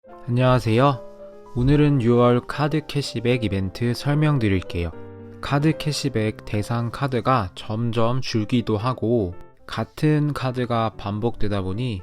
안녕하세요. 오늘은 6월 카드 캐시백 이벤트 설명드릴게요. 카드 캐시백 대상 카드가 점점 줄기도 하고 같은 카드가 반복되다 보니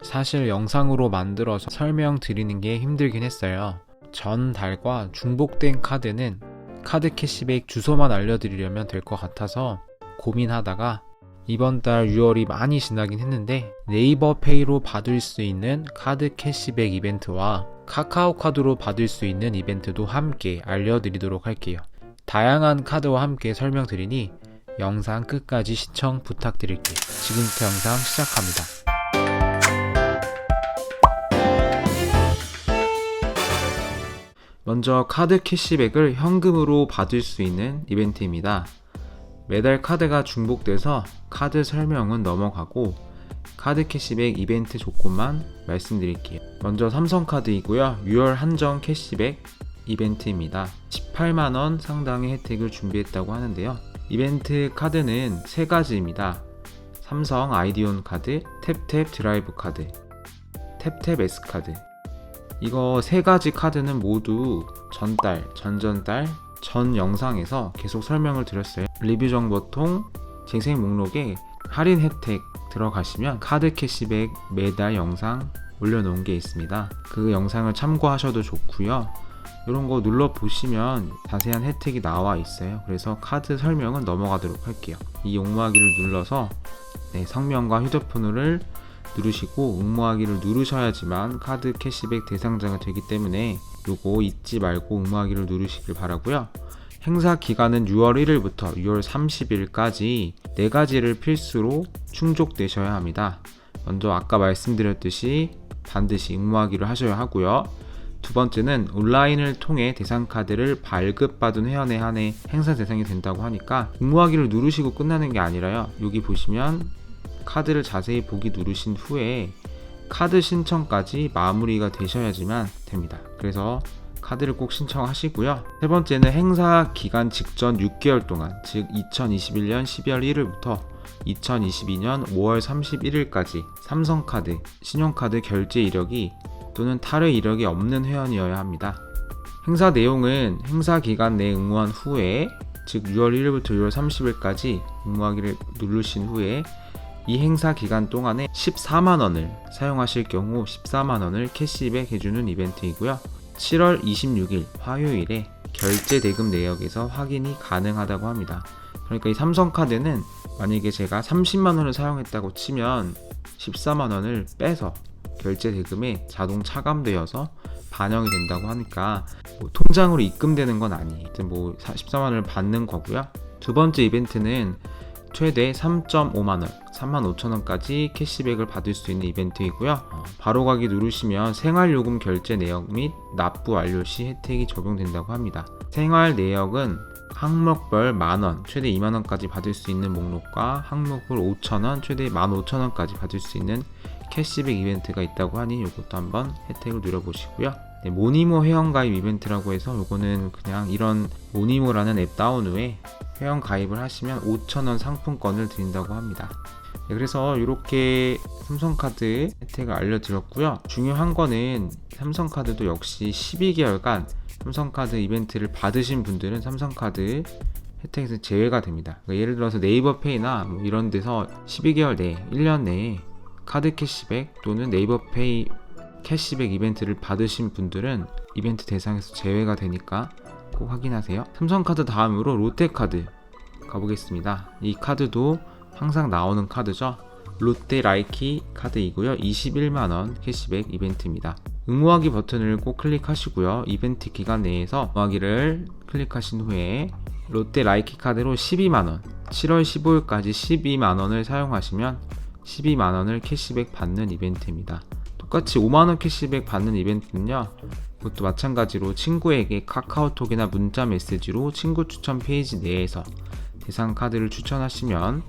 사실 영상으로 만들어서 설명드리는 게 힘들긴 했어요. 전 달과 중복된 카드는 카드 캐시백 주소만 알려드리려면 될 것 같아서 고민하다가 이번 달 6월이 많이 지나긴 했는데 네이버 페이로 받을 수 있는 카드 캐시백 이벤트와 카카오 카드로 받을 수 있는 이벤트도 함께 알려드리도록 할게요. 다양한 카드와 함께 설명드리니 영상 끝까지 시청 부탁드릴게요. 지금부터 영상 시작합니다. 먼저 카드 캐시백을 현금으로 받을 수 있는 이벤트입니다. 매달 카드가 중복돼서 카드 설명은 넘어가고 카드 캐시백 이벤트 조건만 말씀드릴게요. 먼저 삼성카드이고요. 6월 한정 캐시백 이벤트입니다. 18만원 상당의 혜택을 준비했다고 하는데요. 이벤트 카드는 3가지입니다. 삼성 아이디온 카드, 탭탭 드라이브 카드, 탭탭 S 카드. 이거 3가지 카드는 모두 전달, 전전달, 전 영상에서 계속 설명을 드렸어요. 리뷰 정보통 재생 목록에 할인 혜택 들어가시면 카드 캐시백 매달 영상 올려놓은 게 있습니다. 그 영상을 참고하셔도 좋고요. 이런 거 눌러보시면 자세한 혜택이 나와 있어요. 그래서 카드 설명은 넘어가도록 할게요. 이 응모하기를 눌러서 성명과 휴대폰을 누르시고 응모하기를 누르셔야지만 카드 캐시백 대상자가 되기 때문에 요거 잊지 말고 응모하기를 누르시길 바라고요. 행사 기간은 6월 1일부터 6월 30일까지 4가지를 필수로 충족되셔야 합니다. 먼저 아까 말씀드렸듯이 반드시 응모하기를 하셔야 하고요. 두 번째는 온라인을 통해 대상 카드를 발급받은 회원에 한해 행사 대상이 된다고 하니까 응모하기를 누르시고 끝나는 게 아니라요. 여기 보시면 카드를 자세히 보기 누르신 후에 카드 신청까지 마무리가 되셔야지만 됩니다. 그래서 카드를 꼭 신청하시고요. 세 번째는 행사 기간 직전 6개월 동안, 즉 2021년 12월 1일부터 2022년 5월 31일까지 삼성카드, 신용카드 결제 이력이 또는 탈의 이력이 없는 회원이어야 합니다. 행사 내용은 행사 기간 내에 응모한 후에, 즉 6월 1일부터 6월 30일까지 응모하기를 누르신 후에 이 행사 기간 동안에 14만원을 사용하실 경우 14만원을 캐시백 해주는 이벤트이고요. 7월 26일 화요일에 결제 대금 내역에서 확인이 가능하다고 합니다. 그러니까 이 삼성카드는 만약에 제가 30만원을 사용했다고 치면 14만원을 빼서 결제 대금에 자동 차감되어서 반영이 된다고 하니까 통장으로 입금되는 건 아니에요. 14만원을 받는 거고요. 두 번째 이벤트는 최대 3.5만원, 35,000원까지 캐시백을 받을 수 있는 이벤트이고요. 바로 가기 누르시면 생활요금 결제 내역 및 납부 완료 시 혜택이 적용된다고 합니다. 생활 내역은 항목별 만원, 최대 2만원까지 받을 수 있는 목록과 항목별 5,000원, 최대 15,000원까지 받을 수 있는 캐시백 이벤트가 있다고 하니 이것도 한번 혜택을 누려보시고요. 모니모 회원가입 이벤트라고 해서 이거는 그냥 이런 모니모라는 앱 다운 후에 회원 가입을 하시면 5,000원 상품권을 드린다고 합니다. 그래서 이렇게 삼성카드 혜택을 알려드렸고요. 중요한 거는 삼성카드도 역시 12개월간 삼성카드 이벤트를 받으신 분들은 삼성카드 혜택에서 제외가 됩니다. 그러니까 예를 들어서 네이버페이나 이런 데서 12개월 내에 1년 내에 카드 캐시백 또는 네이버페이 캐시백 이벤트를 받으신 분들은 이벤트 대상에서 제외가 되니까 꼭 확인하세요. 삼성카드 다음으로 롯데카드 가보겠습니다. 이 카드도 항상 나오는 카드죠. 롯데 라이키 카드이고요. 21만원 캐시백 이벤트입니다. 응모하기 버튼을 꼭 클릭하시고요. 이벤트 기간 내에서 응모하기를 클릭하신 후에 롯데 라이키 카드로 12만원, 7월 15일까지 12만원을 사용하시면 12만원을 캐시백 받는 이벤트입니다. 똑같이 5만원 캐시백 받는 이벤트는요, 이것도 마찬가지로 친구에게 카카오톡이나 문자 메시지로 친구 추천 페이지 내에서 대상 카드를 추천하시면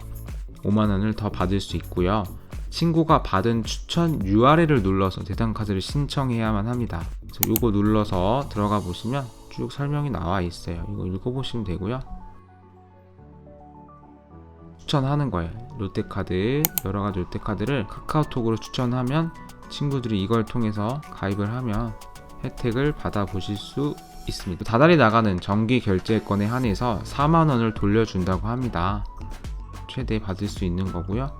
5만원을 더 받을 수 있고요. 친구가 받은 추천 URL을 눌러서 대상 카드를 신청해야만 합니다. 그래서 이거 눌러서 들어가 보시면 쭉 설명이 나와 있어요. 이거 읽어보시면 되고요. 추천하는 거예요. 롯데카드, 여러가지 롯데카드를 카카오톡으로 추천하면 친구들이 이걸 통해서 가입을 하면 혜택을 받아보실 수 있습니다. 다달이 나가는 정기 결제권에 한해서 4만원을 돌려준다고 합니다. 최대 받을 수 있는 거고요.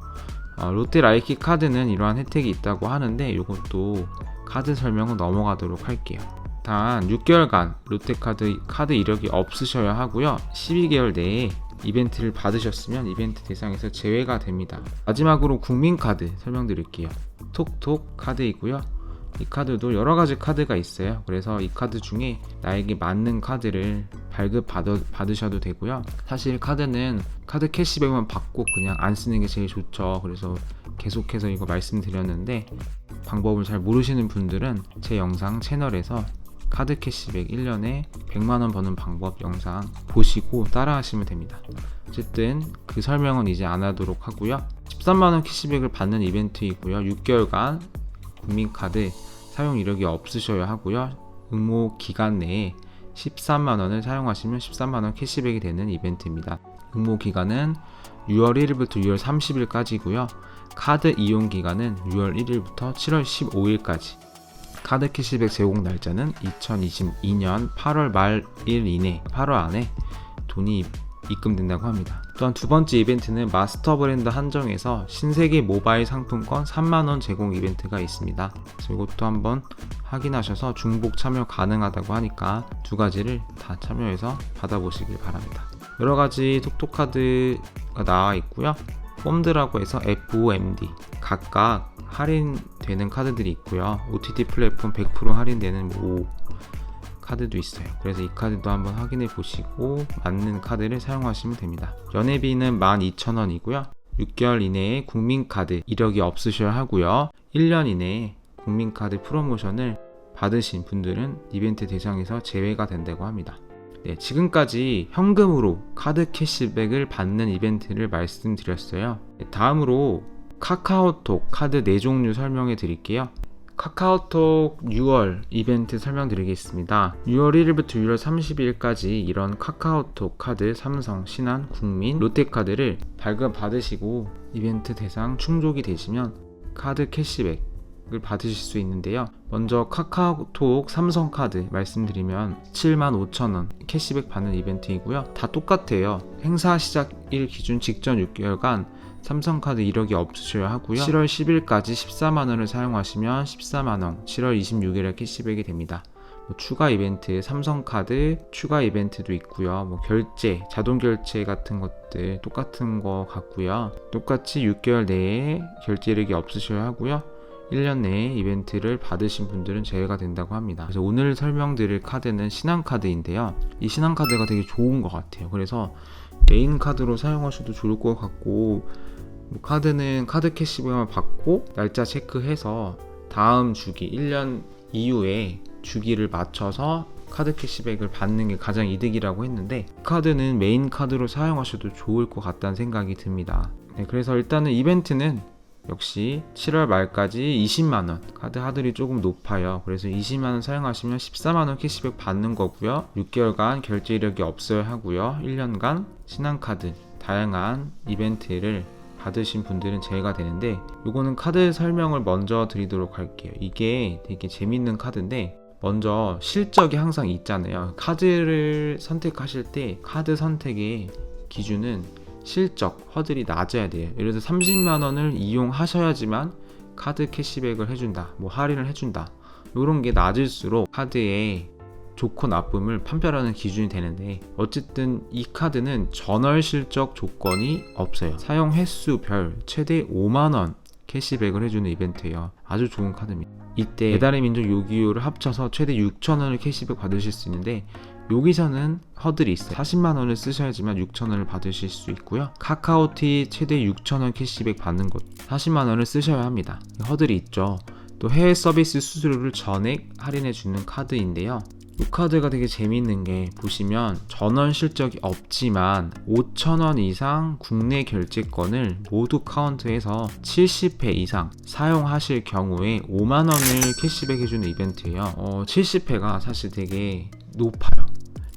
롯데 라이키 카드는 이러한 혜택이 있다고 하는데 이것도 카드 설명은 넘어가도록 할게요. 단 6개월간 롯데카드 이력이 없으셔야 하고요. 12개월 내에 이벤트를 받으셨으면 이벤트 대상에서 제외가 됩니다. 마지막으로 국민카드 설명드릴게요. 톡톡 카드이고요. 이 카드도 여러가지 카드가 있어요. 그래서 이 카드 중에 나에게 맞는 카드를 받으셔도 되고요. 사실 카드는 카드 캐시백만 받고 그냥 안 쓰는 게 제일 좋죠. 그래서 계속해서 이거 말씀드렸는데 방법을 잘 모르시는 분들은 제 영상 채널에서 카드 캐시백 1년에 100만원 버는 방법 영상 보시고 따라 하시면 됩니다. 어쨌든 그 설명은 이제 안 하도록 하고요. 13만원 캐시백을 받는 이벤트이고요. 6개월간 국민카드 사용 이력이 없으셔야 하고요. 응모 기간 내에 13만원을 사용하시면 13만원 캐시백이 되는 이벤트입니다. 응모 기간은 6월 1일부터 6월 30일까지고요. 카드 이용 기간은 6월 1일부터 7월 15일까지. 카드 캐시백 제공 날짜는 2022년 8월 말일 이내 8월 안에 돈이 입금된다고 합니다. 또한 두 번째 이벤트는 마스터 브랜드 한정에서 신세계 모바일 상품권 3만원 제공 이벤트가 있습니다. 그래서 이것도 한번 확인하셔서 중복 참여 가능하다고 하니까 두 가지를 다 참여해서 받아보시길 바랍니다. 여러가지 톡톡카드가 나와 있고요. 폼드라고 해서 FOMD 각각 할인되는 카드들이 있고요. OTT 플랫폼 100% 할인되는 카드도 있어요. 그래서 이 카드도 한번 확인해 보시고 맞는 카드를 사용하시면 됩니다. 연회비는 12,000원이고요. 6개월 이내에 국민카드 이력이 없으셔야 하고요. 1년 이내에 국민카드 프로모션을 받으신 분들은 이벤트 대상에서 제외가 된다고 합니다. 네, 지금까지 현금으로 카드 캐시백을 받는 이벤트를 말씀드렸어요. 다음으로 카카오톡 카드 4종류 설명해 드릴게요. 카카오톡 6월 이벤트 설명드리겠습니다. 6월 1일부터 6월 30일까지 이런 카카오톡 카드 삼성, 신한, 국민, 롯데카드를 발급받으시고 이벤트 대상 충족이 되시면 카드 캐시백을 받으실 수 있는데요. 먼저 카카오톡 삼성카드 말씀드리면 75,000원 캐시백 받는 이벤트이고요. 다 똑같아요. 행사 시작일 기준 직전 6개월간 삼성카드 이력이 없으셔야 하고요. 7월 10일까지 14만원을 사용하시면 14만원, 7월 26일에 캐시백이 됩니다. 추가 이벤트, 삼성카드 추가 이벤트도 있고요. 결제, 자동 결제 같은 것들 똑같은 거 같고요. 똑같이 6개월 내에 결제 이력이 없으셔야 하고요. 1년 내에 이벤트를 받으신 분들은 제외가 된다고 합니다. 그래서 오늘 설명드릴 카드는 신한카드인데요. 이 신한카드가 되게 좋은 것 같아요. 그래서 메인 카드로 사용하셔도 좋을 것 같고, 카드는 카드 캐시백만 받고 날짜 체크해서 다음 주기 1년 이후에 주기를 맞춰서 카드 캐시백을 받는 게 가장 이득이라고 했는데, 카드는 메인 카드로 사용하셔도 좋을 것 같다는 생각이 듭니다. 네, 그래서 일단은 이벤트는 역시 7월 말까지 20만원, 카드 하들이 조금 높아요. 그래서 20만원 사용하시면 14만원 캐시백 받는 거고요. 6개월간 결제 이력이 없어야 하고요. 1년간 신한카드 다양한 이벤트를 받으신 분들은 제외가 되는데, 요거는 카드 설명을 먼저 드리도록 할게요. 이게 되게 재밌는 카드인데, 먼저 실적이 항상 있잖아요. 카드를 선택하실 때 카드 선택의 기준은 실적, 허들이 낮아야 돼요. 예를 들어서 30만원을 이용하셔야지만 카드 캐시백을 해준다, 할인을 해준다, 이런 게 낮을수록 카드의 좋고 나쁨을 판별하는 기준이 되는데, 어쨌든 이 카드는 전월 실적 조건이 없어요. 사용 횟수별 최대 5만원 캐시백을 해주는 이벤트예요. 아주 좋은 카드입니다. 이때 배달의 민족 요기요를 합쳐서 최대 6,000원을 캐시백 받으실 수 있는데, 여기서는 허들이 있어요. 40만원을 쓰셔야지만 6,000원을 받으실 수 있고요. 카카오티 최대 6,000원 캐시백 받는 곳 40만원을 쓰셔야 합니다. 허들이 있죠. 또 해외 서비스 수수료를 전액 할인해 주는 카드인데요. 이 카드가 되게 재밌는 게, 보시면 전원 실적이 없지만 5,000원 이상 국내 결제권을 모두 카운트해서 70회 이상 사용하실 경우에 5만원을 캐시백 해주는 이벤트예요. 70회가 사실 되게 높아요.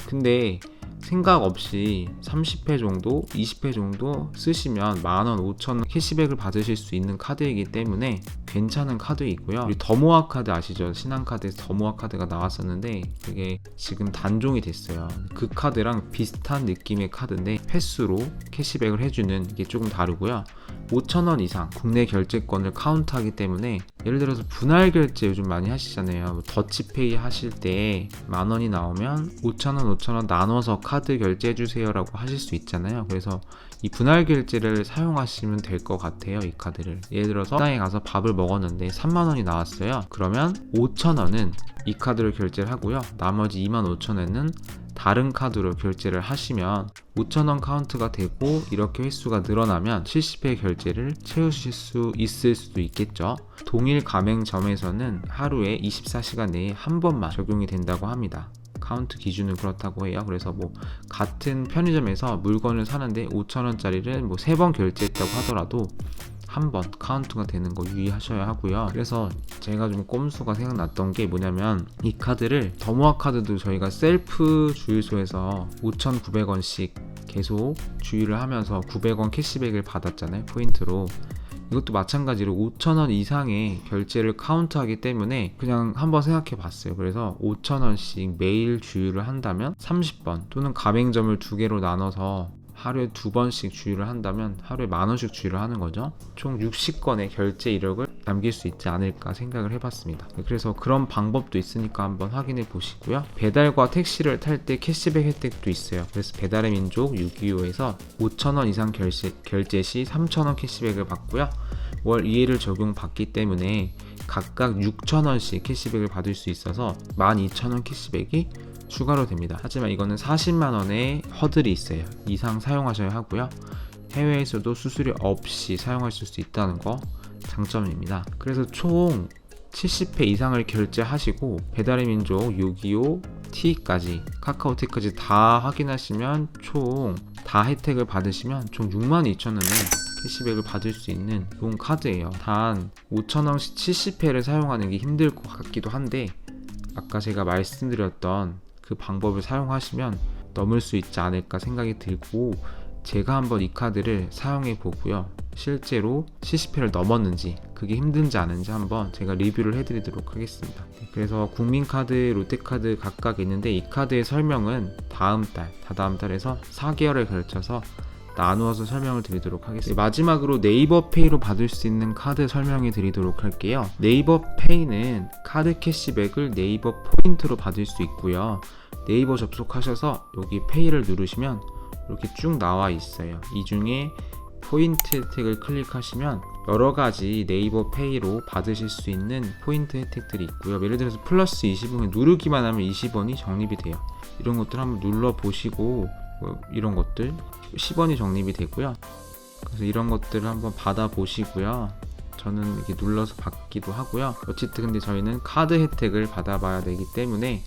근데 생각 없이 30회 정도, 20회 정도 쓰시면 만원, 5,000원 캐시백을 받으실 수 있는 카드이기 때문에 괜찮은 카드이고요. 그리고 더모아 카드 아시죠? 신한카드에서 더모아 카드가 나왔었는데 그게 지금 단종이 됐어요. 그 카드랑 비슷한 느낌의 카드인데 횟수로 캐시백을 해주는 이게 조금 다르고요. 5,000원 이상 국내 결제권을 카운트하기 때문에 예를 들어서 분할 결제 요즘 많이 하시잖아요. 더치페이 하실 때 만원이 나오면 5,000원, 5,000원 나눠서 카드 결제해주세요 라고 하실 수 있잖아요. 그래서 이 분할 결제를 사용하시면 될 것 같아요. 이 카드를 예를 들어서 식당에 가서 밥을 먹었는데 3만원이 나왔어요. 그러면 5,000원은 이 카드로 결제를 하고요. 나머지 25,000원은 다른 카드로 결제를 하시면 5,000원 카운트가 되고 이렇게 횟수가 늘어나면 70회 결제를 채우실 수 있을 수도 있겠죠. 동일 가맹점에서는 하루에 24시간 내에 한 번만 적용이 된다고 합니다. 카운트 기준은 그렇다고 해요. 그래서 뭐 같은 편의점에서 물건을 사는데 5,000원짜리를 뭐 3번 결제했다고 하더라도 한 번 카운트가 되는 거 유의하셔야 하고요. 그래서 제가 좀 꼼수가 생각났던 게 뭐냐면 이 카드를 더모아 카드도 저희가 셀프 주유소에서 5,900원씩 계속 주유를 하면서 900원 캐시백을 받았잖아요. 포인트로. 이것도 마찬가지로 5,000원 이상의 결제를 카운트하기 때문에 그냥 한번 생각해 봤어요. 그래서 5,000원씩 매일 주유를 한다면 30번 또는 가맹점을 2개로 나눠서 하루에 2번씩 주유를 한다면 하루에 만원씩 주유를 하는 거죠. 총 60건의 결제 이력을 남길 수 있지 않을까 생각을 해봤습니다. 그래서 그런 방법도 있으니까 한번 확인해 보시고요. 배달과 택시를 탈 때 캐시백 혜택도 있어요. 그래서 배달의 민족 625에서 5,000원 이상 결제 시 3,000원 캐시백을 받고요. 월 2회를 적용받기 때문에 각각 6,000원씩 캐시백을 받을 수 있어서 12,000원 캐시백이 추가로 됩니다. 하지만 이거는 40만원의 허들이 있어요. 이상 사용하셔야 하고요. 해외에서도 수수료 없이 사용하실 수 있다는 거 장점입니다. 그래서 총 70회 이상을 결제하시고 배달의 민족 625T까지 카카오톡까지 다 확인하시면 총 다 혜택을 받으시면 총 62,000원의 캐시백을 받을 수 있는 좋은 카드예요. 단 5,000원씩 70회를 사용하는 게 힘들 것 같기도 한데 아까 제가 말씀드렸던 그 방법을 사용하시면 넘을 수 있지 않을까 생각이 들고 제가 한번 이 카드를 사용해 보고요. 실제로 70회를 넘었는지 그게 힘든지 않은지 한번 제가 리뷰를 해드리도록 하겠습니다. 그래서 국민카드, 롯데카드 각각 있는데 이 카드의 설명은 다다음 달에서 4개월에 걸쳐서 나누어서 설명을 드리도록 하겠습니다. 마지막으로 네이버페이로 받을 수 있는 카드 설명해 드리도록 할게요. 네이버페이는 카드 캐시백을 네이버 포인트로 받을 수 있고요. 네이버 접속하셔서 여기 페이를 누르시면 이렇게 쭉 나와 있어요. 이 중에 포인트 혜택을 클릭하시면 여러가지 네이버 페이로 받으실 수 있는 포인트 혜택들이 있고요. 예를 들어서 플러스 20원을 누르기만 하면 20원이 적립이 돼요. 이런 것들 한번 눌러보시고 이런 것들 10원이 적립이 되고요. 그래서 이런 것들을 한번 받아보시고요. 저는 이렇게 눌러서 받기도 하고요. 어쨌든 근데 저희는 카드 혜택을 받아봐야 되기 때문에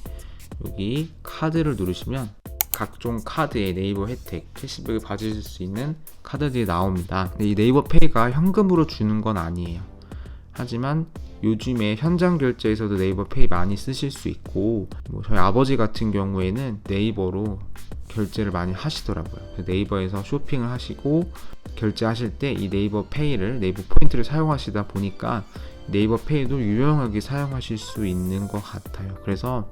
여기 카드를 누르시면 각종 카드의 네이버 혜택, 캐시백을 받으실 수 있는 카드들이 나옵니다. 근데 이 네이버 페이가 현금으로 주는 건 아니에요. 하지만 요즘에 현장 결제에서도 네이버 페이 많이 쓰실 수 있고 저희 아버지 같은 경우에는 네이버로 결제를 많이 하시더라고요. 네이버에서 쇼핑을 하시고 결제하실 때 이 네이버 페이를 네이버 포인트를 사용하시다 보니까 네이버 페이도 유용하게 사용하실 수 있는 것 같아요. 그래서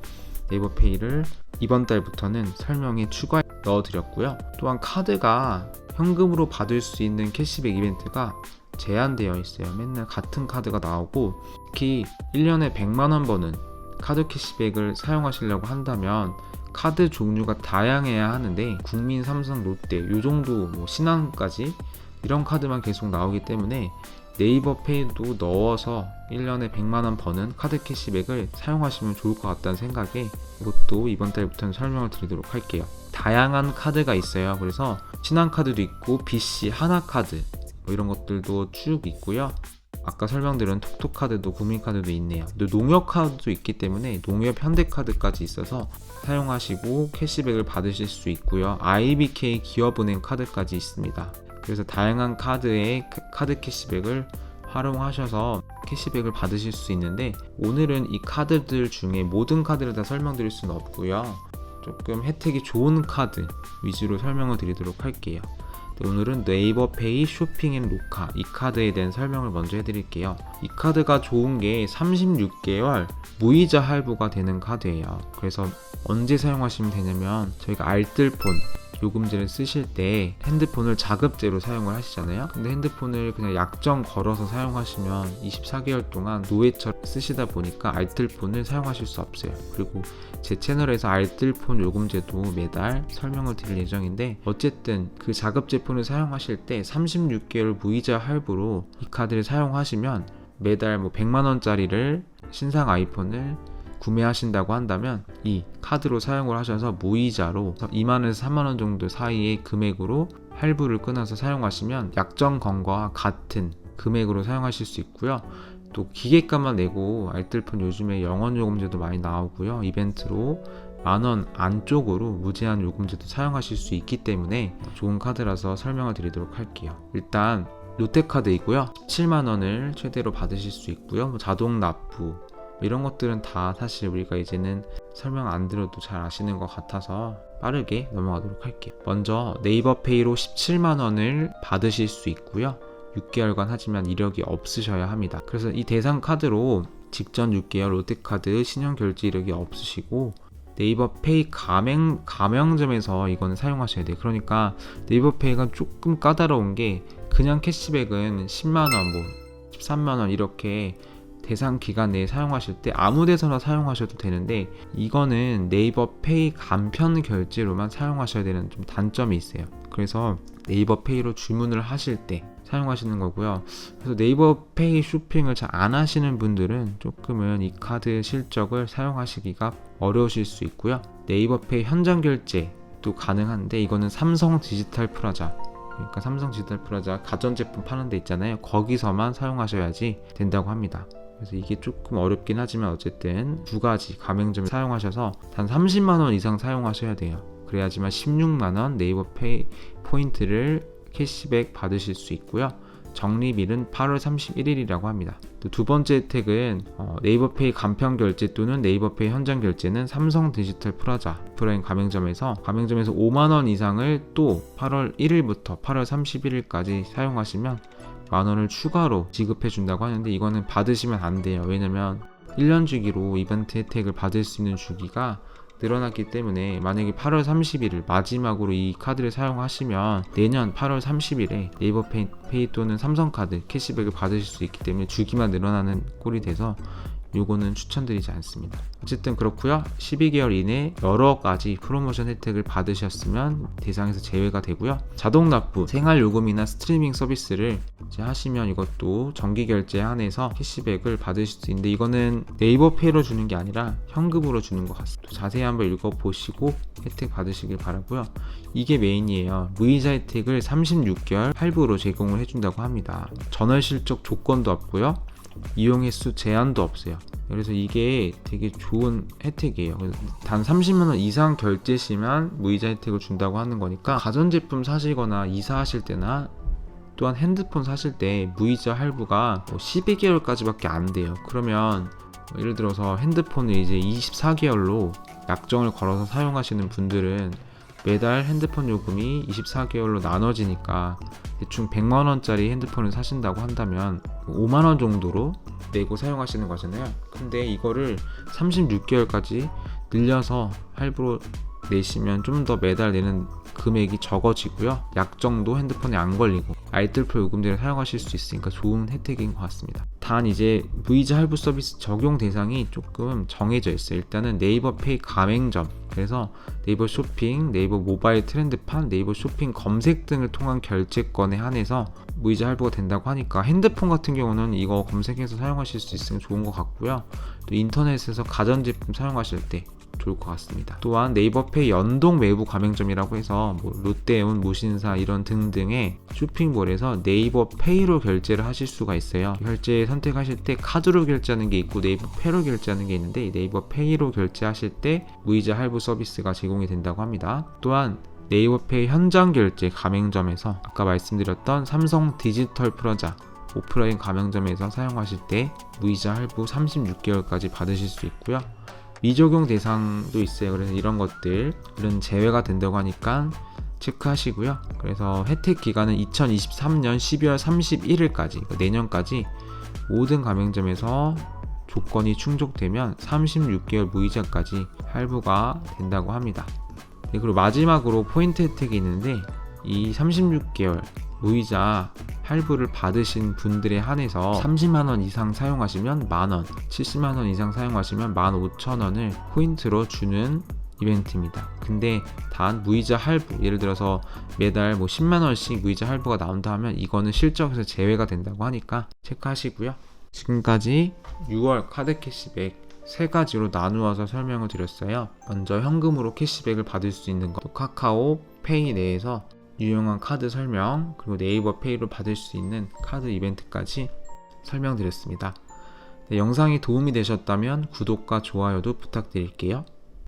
네이버 페이를 이번 달부터는 설명에 추가해 넣어드렸고요. 또한 카드가 현금으로 받을 수 있는 캐시백 이벤트가 제한되어 있어요. 맨날 같은 카드가 나오고 특히 1년에 100만원 버는 카드 캐시백을 사용하시려고 한다면 카드 종류가 다양해야 하는데 국민, 삼성, 롯데 요정도 신한까지 이런 카드만 계속 나오기 때문에 네이버 페이도 넣어서 1년에 100만원 버는 카드 캐시백을 사용하시면 좋을 것 같다는 생각에 이것도 이번 달부터는 설명을 드리도록 할게요. 다양한 카드가 있어요. 그래서 신한카드도 있고 BC, 하나카드 이런 것들도 쭉 있고요. 아까 설명드린 톡톡카드도 국민카드도 있네요. 농협카드도 있기 때문에 농협 현대카드까지 있어서 사용하시고 캐시백을 받으실 수 있고요. IBK 기업은행 카드까지 있습니다. 그래서 다양한 카드의 카드 캐시백을 활용하셔서 캐시백을 받으실 수 있는데 오늘은 이 카드들 중에 모든 카드를 다 설명드릴 수는 없고요. 조금 혜택이 좋은 카드 위주로 설명을 드리도록 할게요. 오늘은 네이버페이 쇼핑앤로카 이 카드에 대한 설명을 먼저 해드릴게요. 이 카드가 좋은 게 36개월 무이자 할부가 되는 카드예요. 그래서 언제 사용하시면 되냐면 저희가 알뜰폰 요금제를 쓰실 때 핸드폰을 자급제로 사용을 하시잖아요. 근데 핸드폰을 그냥 약정 걸어서 사용하시면 24개월 동안 노예처럼 쓰시다 보니까 알뜰폰을 사용하실 수 없어요. 그리고 제 채널에서 알뜰폰 요금제도 매달 설명을 드릴 예정인데, 어쨌든 그 자급제 폰을 사용하실 때 36개월 무이자 할부로 이 카드를 사용하시면 매달 100만원짜리를 신상 아이폰을 구매하신다고 한다면 이 카드로 사용을 하셔서 무이자로 2만원에서 3만원 정도 사이의 금액으로 할부를 끊어서 사용하시면 약정 건거와 같은 금액으로 사용하실 수 있고요. 또 기계값만 내고 알뜰폰 요즘에 영원 요금제도 많이 나오고요. 이벤트로 만원 안쪽으로 무제한 요금제도 사용하실 수 있기 때문에 좋은 카드라서 설명을 드리도록 할게요. 일단 롯데카드이고요. 17만원을 최대로 받으실 수 있고요. 자동 납부 이런 것들은 다 사실 우리가 이제는 설명 안 드려도 잘 아시는 것 같아서 빠르게 넘어가도록 할게요. 먼저 네이버페이로 17만원을 받으실 수 있고요. 6개월간 하지만 이력이 없으셔야 합니다. 그래서 이 대상 카드로 직전 6개월 롯데카드 신용결제 이력이 없으시고 네이버페이 가맹점에서 이거는 사용하셔야 돼요. 그러니까 네이버페이가 조금 까다로운 게 그냥 캐시백은 10만원, 13만원 이렇게 대상 기간 내에 사용하실 때 아무 데서나 사용하셔도 되는데, 이거는 네이버페이 간편 결제로만 사용하셔야 되는 좀 단점이 있어요. 그래서 네이버페이로 주문을 하실 때 사용하시는 거고요. 그래서 네이버페이 쇼핑을 잘 안 하시는 분들은 조금은 이 카드 실적을 사용하시기가 어려우실 수 있고요. 네이버페이 현장 결제도 가능한데 이거는 삼성 디지털 프라자, 그러니까 삼성 디지털 프라자 가전제품 파는 데 있잖아요. 거기서만 사용하셔야지 된다고 합니다. 그래서 이게 조금 어렵긴 하지만 어쨌든 두 가지 가맹점을 사용하셔서 단 30만원 이상 사용하셔야 돼요. 그래야지만 16만원 네이버페이 포인트를 캐시백 받으실 수 있고요. 적립일은 8월 31일이라고 합니다. 또 두 번째 혜택은 네이버페이 간편 결제 또는 네이버페이 현장 결제는 삼성 디지털 프라자 오프라인 가맹점에서 5만원 이상을 또 8월 1일부터 8월 31일까지 사용하시면 만원을 추가로 지급해 준다고 하는데, 이거는 받으시면 안 돼요. 왜냐면 1년 주기로 이벤트 혜택을 받을 수 있는 주기가 늘어났기 때문에 만약에 8월 30일을 마지막으로 이 카드를 사용하시면 내년 8월 30일에 네이버페이 또는 삼성카드 캐시백을 받으실 수 있기 때문에 주기만 늘어나는 꼴이 돼서 요거는 추천드리지 않습니다. 어쨌든 그렇고요. 12개월 이내 여러 가지 프로모션 혜택을 받으셨으면 대상에서 제외가 되고요. 자동 납부, 생활요금이나 스트리밍 서비스를 이제 하시면 이것도 정기 결제에 한해서 캐시백을 받으실 수 있는데, 이거는 네이버페이로 주는 게 아니라 현금으로 주는 것 같습니다. 자세히 한번 읽어보시고 혜택 받으시길 바라고요. 이게 메인이에요. 무이자 혜택을 36개월 할부로 제공을 해준다고 합니다. 전월 실적 조건도 없고요. 이용 횟수 제한도 없어요. 그래서 이게 되게 좋은 혜택이에요. 단 30만원 이상 결제 시만 무이자 혜택을 준다고 하는 거니까 가전제품 사시거나 이사하실 때나 또한 핸드폰 사실 때 무이자 할부가 12개월까지밖에 안 돼요. 그러면 예를 들어서 핸드폰을 이제 24개월로 약정을 걸어서 사용하시는 분들은 매달 핸드폰 요금이 24개월로 나눠지니까 대충 100만원짜리 핸드폰을 사신다고 한다면 5만원 정도로 내고 사용하시는 거잖아요. 근데 이거를 36개월까지 늘려서 할부로 내시면 좀 더 매달 내는 금액이 적어지고요. 약정도 핸드폰에 안 걸리고 알뜰폰 요금제를 사용하실 수 있으니까 좋은 혜택인 것 같습니다. 단 이제 무이자 할부 서비스 적용 대상이 조금 정해져 있어요. 일단은 네이버페이 가맹점, 그래서 네이버 쇼핑, 네이버 모바일 트렌드판, 네이버 쇼핑 검색 등을 통한 결제권에 한해서 무이자 할부가 된다고 하니까 핸드폰 같은 경우는 이거 검색해서 사용하실 수 있으면 좋은 것 같고요. 또 인터넷에서 가전제품 사용하실 때 좋을 것 같습니다. 또한 네이버페이 연동 외부 가맹점이라고 해서 롯데온, 무신사 이런 등등의 쇼핑몰에서 네이버페이로 결제를 하실 수가 있어요. 결제 선택하실 때 카드로 결제하는 게 있고 네이버페이로 결제하는 게 있는데, 네이버페이로 결제하실 때 무이자 할부 서비스가 제공이 된다고 합니다. 또한 네이버페이 현장 결제 가맹점에서 아까 말씀드렸던 삼성 디지털 프라자 오프라인 가맹점에서 사용하실 때 무이자 할부 36개월까지 받으실 수 있고요. 미적용 대상도 있어요. 그래서 이런 것들은 제외가 된다고 하니까 체크하시고요. 그래서 혜택 기간은 2023년 12월 31일까지, 내년까지 모든 가맹점에서 조건이 충족되면 36개월 무이자까지 할부가 된다고 합니다. 네, 그리고 마지막으로 포인트 혜택이 있는데, 이 36개월 무이자 할부를 받으신 분들에 한해서 30만원 이상 사용하시면 만원, 70만원 이상 사용하시면 15,000원을 포인트로 주는 이벤트입니다. 근데 단 무이자 할부, 예를 들어서 매달 10만원씩 무이자 할부가 나온다 하면 이거는 실적에서 제외가 된다고 하니까 체크하시고요. 지금까지 6월 카드 캐시백 세 가지로 나누어서 설명을 드렸어요. 먼저 현금으로 캐시백을 받을 수 있는 것, 카카오 페이 내에서 유용한 카드 설명, 그리고 네이버 페이로 받을 수 있는 카드 이벤트까지 설명드렸습니다. 네, 영상이 도움이 되셨다면 구독과 좋아요도 부탁드릴게요.